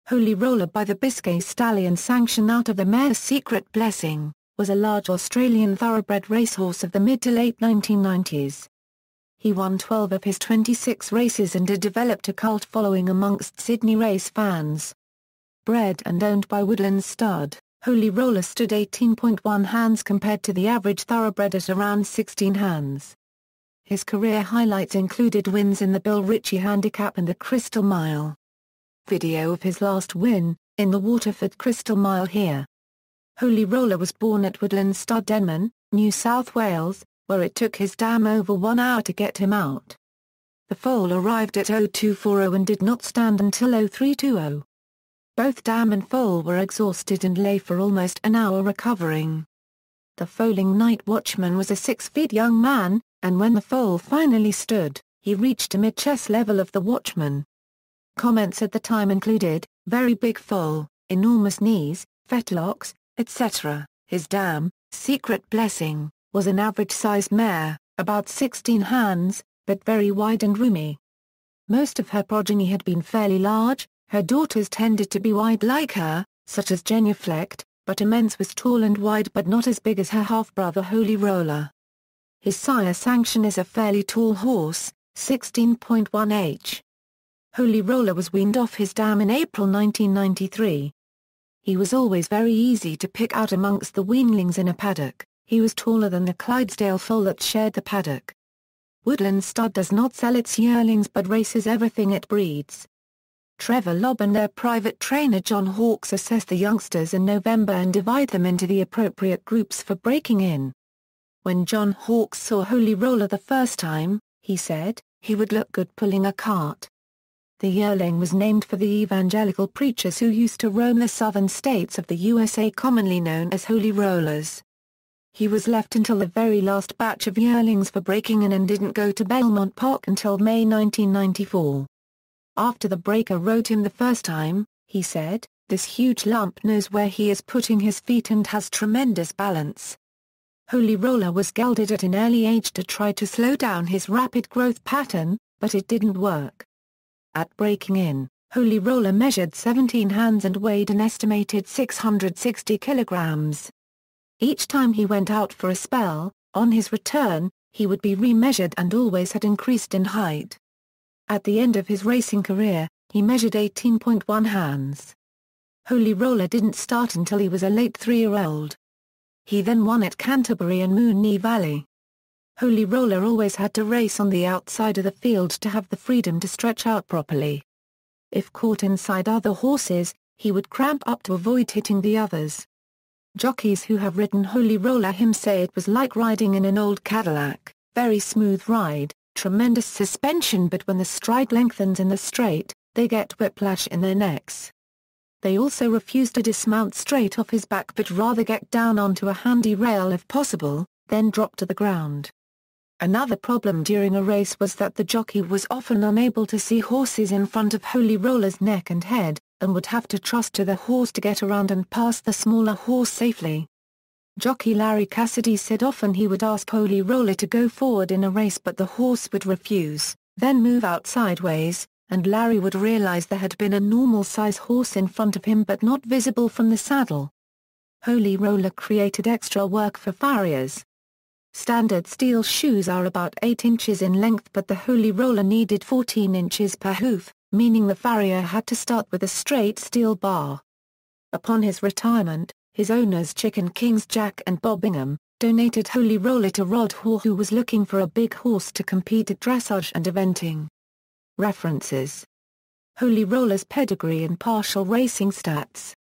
Holy Roller by the Biscay stallion Sanction out of the mare Secret Blessing, was a large Australian thoroughbred racehorse of the mid to late 1990s. He won 12 of his 26 races and had developed a cult following amongst Sydney race fans. Bred and owned by Woodlands Stud, Holy Roller stood 18.1 hands compared to the average thoroughbred at around 16 hands. His career highlights included wins in the Bill Ritchie Handicap and the Crystal Mile. Video of his last win, in the Waterford Crystal Mile here. Holy Roller was born at Woodlands Stud Denman, New South Wales, where it took his dam over 1 hour to get him out. The foal arrived at 0240 and did not stand until 0320. Both dam and foal were exhausted and lay for almost an hour recovering. The foaling night watchman was a 6-foot young man, and when the foal finally stood, he reached a mid-chest level of the watchman. Comments at the time included, "Very big foal, enormous knees, fetlocks, etc." His dam, Secret Blessing, was an average-sized mare, about 16 hands, but very wide and roomy. Most of her progeny had been fairly large. Her daughters tended to be wide like her, such as Genuflect, but Immense was tall and wide but not as big as her half-brother Holy Roller. His sire Sanction is a fairly tall horse, 16.1 h. Holy Roller was weaned off his dam in April 1993. He was always very easy to pick out amongst the weanlings in a paddock. He was taller than the Clydesdale foal that shared the paddock. Woodlands Stud does not sell its yearlings but races everything it breeds. Trevor Lobb and their private trainer John Hawkes assess the youngsters in November and divide them into the appropriate groups for breaking in. When John Hawkes saw Holy Roller the first time, he said, "He would look good pulling a cart." The yearling was named for the evangelical preachers who used to roam the southern states of the USA, commonly known as Holy Rollers. He was left until the very last batch of yearlings for breaking in and didn't go to Belmont Park until May 1994. After the breaker rode him the first time, he said, "This huge lump knows where he is putting his feet and has tremendous balance." Holy Roller was gelded at an early age to try to slow down his rapid growth pattern, but it didn't work. At breaking in, Holy Roller measured 17 hands and weighed an estimated 660 kilograms. Each time he went out for a spell, on his return, he would be remeasured and always had increased in height. At the end of his racing career, he measured 18.1 hands. Holy Roller didn't start until he was a late 3-year-old. He then won at Canterbury and Moonee Valley. Holy Roller always had to race on the outside of the field to have the freedom to stretch out properly. If caught inside other horses, he would cramp up to avoid hitting the others. Jockeys who have ridden Holy Roller him say it was like riding in an old Cadillac, very smooth ride, tremendous suspension, but when the stride lengthens in the straight, they get whiplash in their necks. They also refuse to dismount straight off his back but rather get down onto a handy rail if possible, then drop to the ground. Another problem during a race was that the jockey was often unable to see horses in front of Holy Roller's neck and head, and would have to trust to the horse to get around and past the smaller horse safely. Jockey Larry Cassidy said often he would ask Holy Roller to go forward in a race but the horse would refuse, then move out sideways, and Larry would realize there had been a normal-size horse in front of him but not visible from the saddle. Holy Roller created extra work for farriers. Standard steel shoes are about 8 inches in length but the Holy Roller needed 14 inches per hoof, meaning the farrier had to start with a straight steel bar. Upon his retirement, his owners Chicken Kings Jack and Bob Ingham, donated Holy Roller to Rod Hall who was looking for a big horse to compete at dressage and eventing. References: Holy Roller's pedigree and partial racing stats.